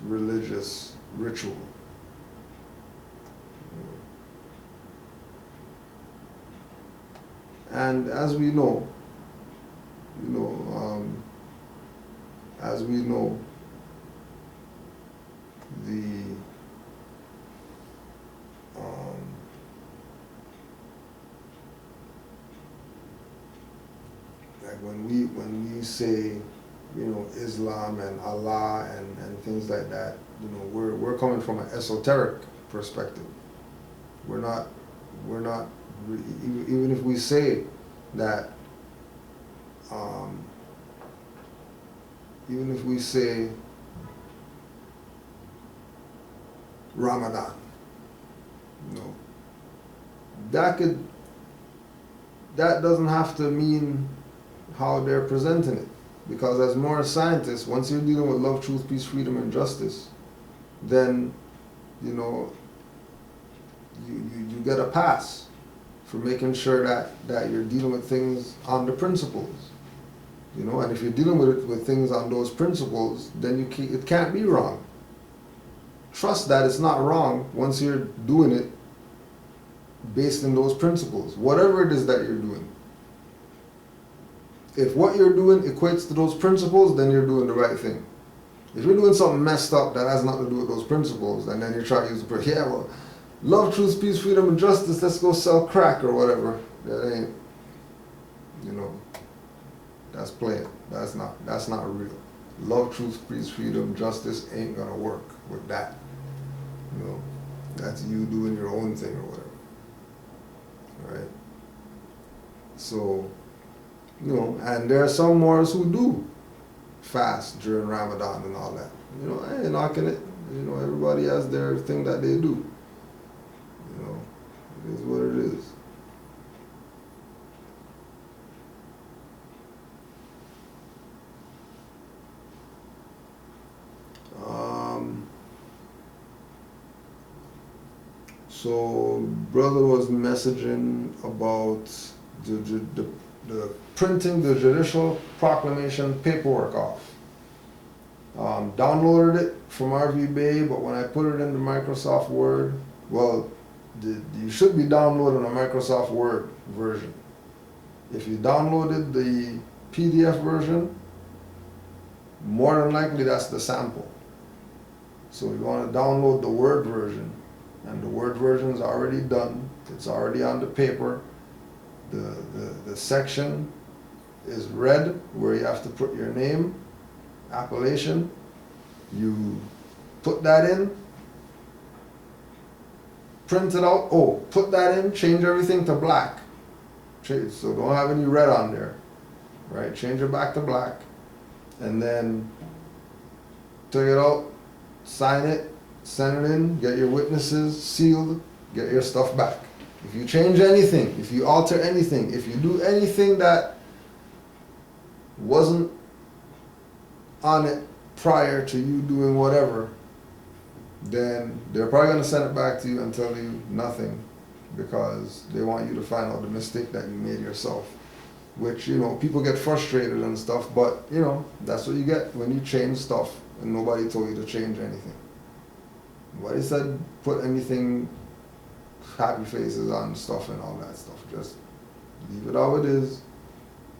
religious ritual. And as we know, as we know, the like when we say, Islam and Allah and things like that, we're coming from an esoteric perspective. We're not even if we say that, even if we say Ramadan, that doesn't have to mean how they're presenting it, because as moral scientists, once you're dealing with love, truth, peace, freedom, and justice, then you get a pass for making sure that you're dealing with things on the principles, and if you're dealing with things on those principles, then it can't be wrong. Trust that it's not wrong once you're doing it based on those principles, whatever it is that you're doing. If what you're doing equates to those principles, then you're doing the right thing. If you're doing something messed up that has nothing to do with those principles, and then you're trying to use love, truth, peace, freedom, and justice, let's go sell crack or whatever. That ain't, that's playing. That's not real. Love, truth, peace, freedom, justice ain't gonna work with that. That's you doing your own thing or whatever. Right? So, and there are some Moors who do fast during Ramadan and all that. I ain't knocking it. Everybody has their thing that they do. It is what it is. So brother was messaging about the printing the judicial proclamation paperwork off. Downloaded it from RV Bay, but when I put it into Microsoft Word, you should be downloading a Microsoft Word version. If you downloaded the PDF version, more than likely that's the sample. So you want to download the Word version, and the Word version is already done. It's already on the paper. The section is red where you have to put your name, appellation. You put that in, print it out. Oh, put that in, change everything to black. So don't have any red on there, right? Change it back to black, and then take it out, sign it, send it in, get your witnesses sealed, get your stuff back. If you change anything, if you alter anything, if you do anything that wasn't on it prior to you doing whatever, then they're probably going to send it back to you and tell you nothing, because they want you to find out the mistake that you made yourself. Which, people get frustrated and stuff, but, that's what you get when you change stuff and nobody told you to change anything. Nobody said put anything, happy faces on stuff and all that stuff. Just leave it how it is.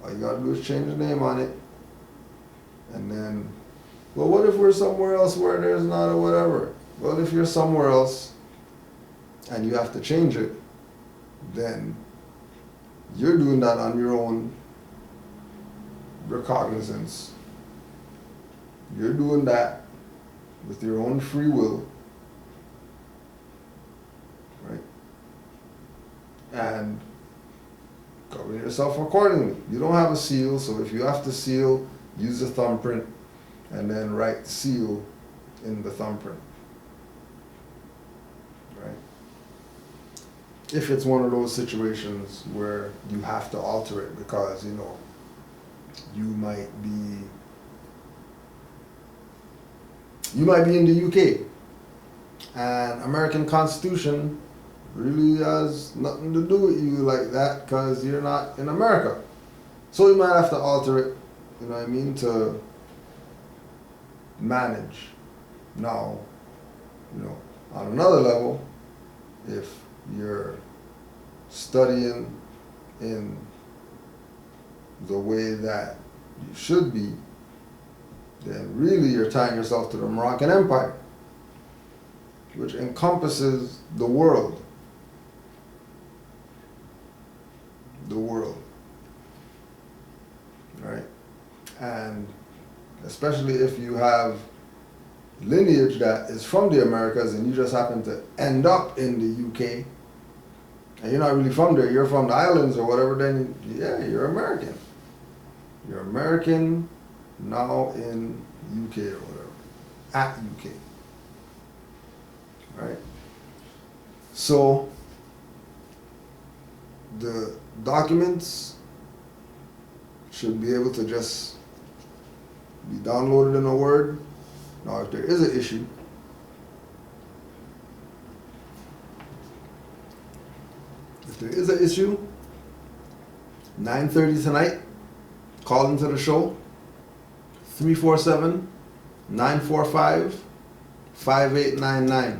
All you gotta do is change the name on it. And then, well, what if we're somewhere else where there's not a whatever? Well, if you're somewhere else and you have to change it, then you're doing that on your own recognizance. You're doing that with your own free will, right? And cover yourself accordingly. You don't have a seal, so if you have to seal, use a thumbprint and then write seal in the thumbprint, right? If it's one of those situations where you have to alter it because, you might be in the UK and American Constitution really has nothing to do with you like that because you're not in America. So you might have to alter it, to manage Now, on another level, if you're studying in the way that you should be, then really you're tying yourself to the Moroccan Empire, which encompasses the world. The world. Right? And especially if you have lineage that is from the Americas and you just happen to end up in the UK, and you're not really from there, you're from the islands or whatever, then yeah, you're American. You're American now in UK or whatever, at UK. Right? So the documents should be able to just be downloaded in a Word. Now, if there is an issue, if there is an issue, 9:30 tonight, call into the show, 347-945-5899.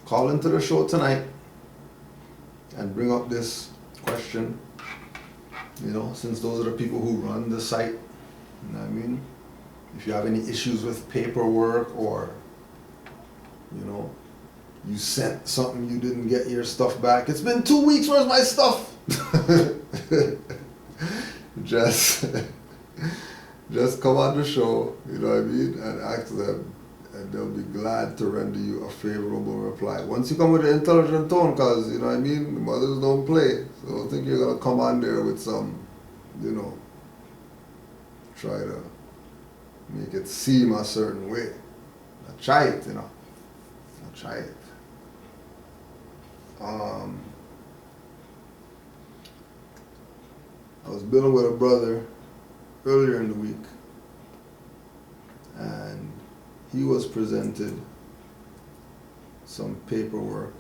Call into the show tonight and bring up this question, since those are the people who run the site, you know what I mean? If you have any issues with paperwork or, you sent something, you didn't get your stuff back. It's been 2 weeks, where's my stuff? Just come on the show, you know what I mean, and ask them, and they'll be glad to render you a favorable reply. Once you come with an intelligent tone, because, you know what I mean, the mothers don't play, so I don't think you're going to come on there with some, try to make it seem a certain way. Now, try it, Now, try it. I was building with a brother earlier in the week, and he was presented some paperwork,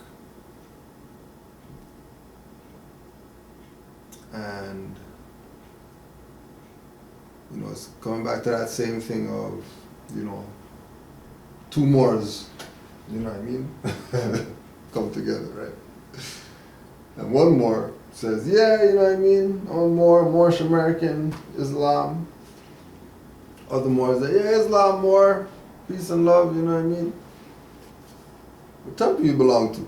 and it's coming back to that same thing of two Moors, you know what I mean, come together, right? And one Moor says, yeah, you know what I mean, one Moorish American, Islam. Other Moors say, yeah, Islam, Moor, peace and love, you know what I mean? What temple you belong to?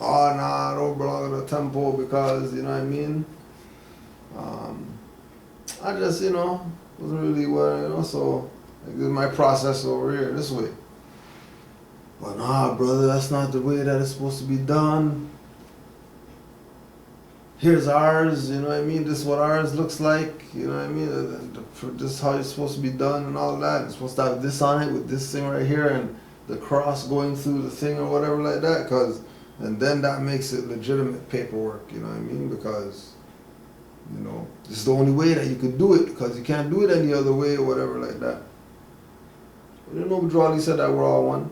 Oh, nah, I don't belong to the temple because, you know what I mean? I just, wasn't really well, so like, this is my process over here, this way. But nah, brother, that's not the way that it's supposed to be done. Here's ours, you know what I mean? This is what ours looks like, you know what I mean? This is how it's supposed to be done and all that. It's supposed to have this on it with this thing right here and the cross going through the thing or whatever like that, and then that makes it legitimate paperwork, you know what I mean? Because, this is the only way that you could do it, because you can't do it any other way or whatever like that. But Bujwali said that we're all one.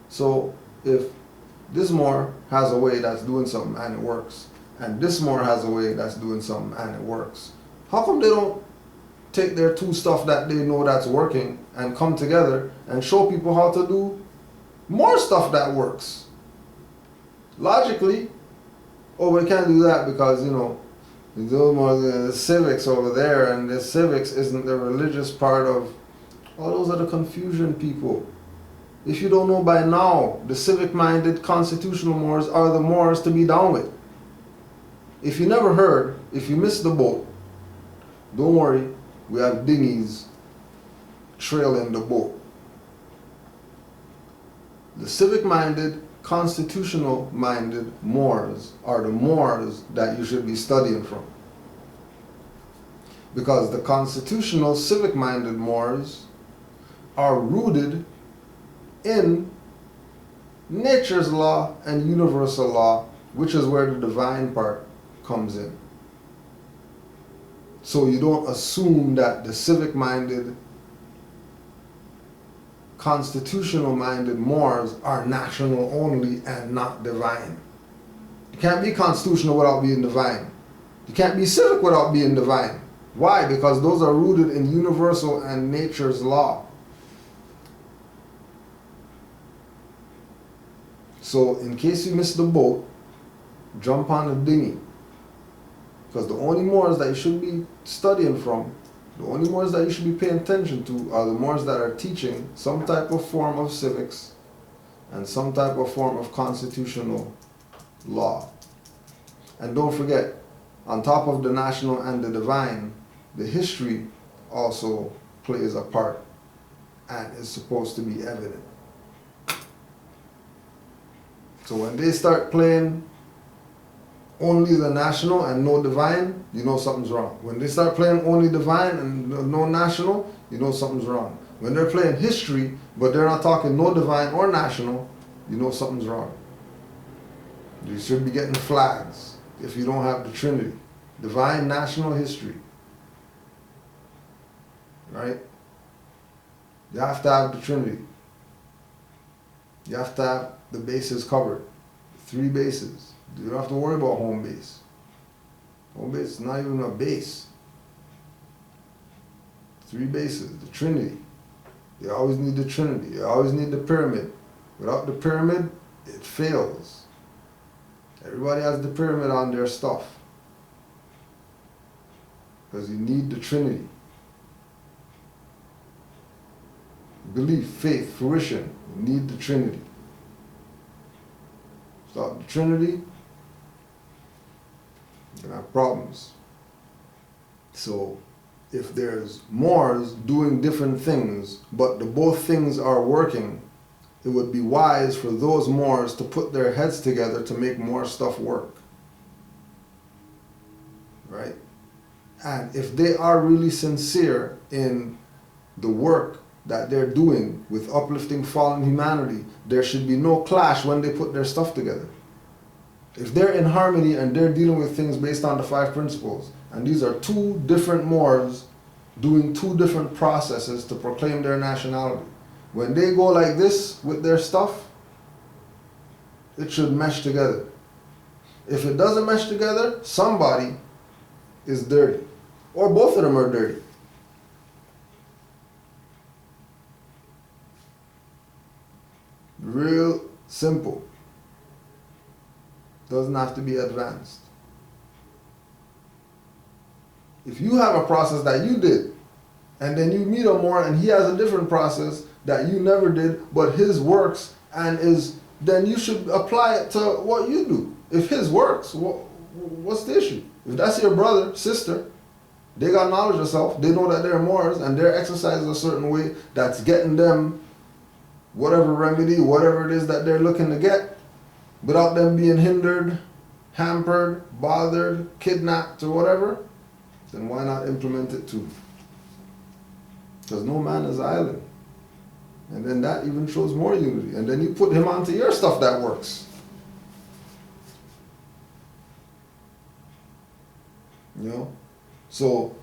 So if this Moor has a way that's doing something and it works, and this Moor has a way that's doing something and it works, how come they don't take their two stuff that they know that's working and come together and show people how to do more stuff that works? Logically, we can't do that because, the civics over there, and the civics isn't the religious part of, those are the confusion people. If you don't know by now, the civic-minded constitutional Moors are the Moors to be down with. If you never heard, if you missed the boat, don't worry, we have dinghies trailing the boat. The civic-minded, constitutional-minded Moors are the Moors that you should be studying from. Because the constitutional, civic-minded Moors are rooted in nature's law and universal law, which is where the divine part comes in. So you don't assume that the civic-minded, constitutional-minded Moors are national only and not divine. You can't be constitutional without being divine. You can't be civic without being divine. Why? Because those are rooted in universal and nature's law. So in case you miss the boat, jump on the dinghy. Because the only Moors that you should be studying from, the only Moors that you should be paying attention to are the Moors that are teaching some type of form of civics and some type of form of constitutional law. And don't forget, on top of the national and the divine, the history also plays a part and is supposed to be evident. So when they start playing only the national and no divine, you know something's wrong. When they start playing only divine and no national, you know something's wrong. When they're playing history, but they're not talking no divine or national, you know something's wrong. You should be getting flags if you don't have the Trinity. Divine, national, history. Right? You have to have the Trinity. You have to have the bases covered. 3 bases. You don't have to worry about home base. Home base is not even a base. 3 bases, the Trinity. You always need the Trinity. You always need the pyramid. Without the pyramid, it fails. Everybody has the pyramid on their stuff. Because you need the Trinity. Belief, faith, fruition. You need the Trinity. Without the Trinity, you're gonna have problems. So, if there's Moors doing different things, but both things are working, it would be wise for those Moors to put their heads together to make more stuff work. Right? And if they are really sincere in the work that they're doing with uplifting fallen humanity, there should be no clash when they put their stuff together. If they're in harmony and they're dealing with things based on the 5 principles, and these are 2 different Moors doing 2 different processes to proclaim their nationality, when they go like this with their stuff, it should mesh together. If it doesn't mesh together, somebody is dirty. Or both of them are dirty. Real simple. Doesn't have to be advanced. If you have a process that you did, and then you meet a Moor and he has a different process that you never did, but his works and is, then you should apply it to what you do. If his works, what's the issue? If that's your brother, sister, they got knowledge of self, they know that they're Moors and they're exercising a certain way that's getting them whatever remedy, whatever it is that they're looking to get, without them being hindered, hampered, bothered, kidnapped, or whatever, then why not implement it too? Because no man is an island. And then that even shows more unity. And then you put him onto your stuff that works. You know? So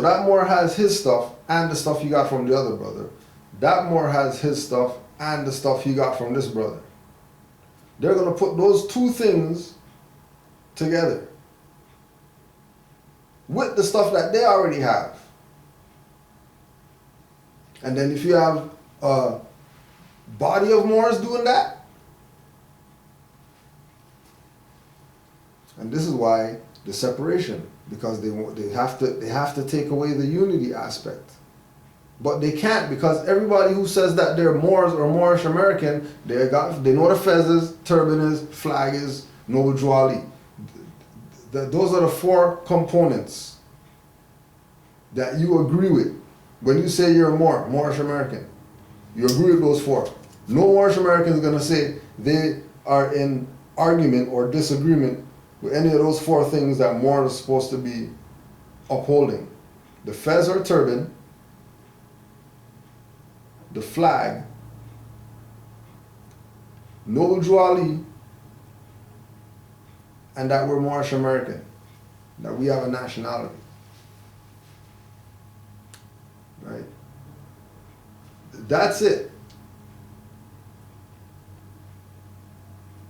that Moor has his stuff and the stuff he got from the other brother. That Moor has his stuff and the stuff he got from this brother. They're going to put those 2 things together with the stuff that they already have. And then if you have a body of Moors doing that, and this is why the separation, because they have to take away the unity aspect. But they can't, because everybody who says that they're Moors or Moorish American, they know the fez is, turban is, flag is, Noble Drew Ali. Those are the 4 components that you agree with. When you say you're a Moorish American, you agree with those 4. No Moorish American is going to say they are in argument or disagreement with any of those 4 things that Moors are supposed to be upholding. The fez or turban, the flag, Noble Drew Ali, and that we're Moorish American, that we have a nationality. Right? That's it.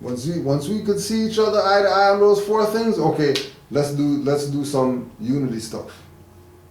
Once we could see each other eye to eye on those 4 things, okay, let's do some unity stuff.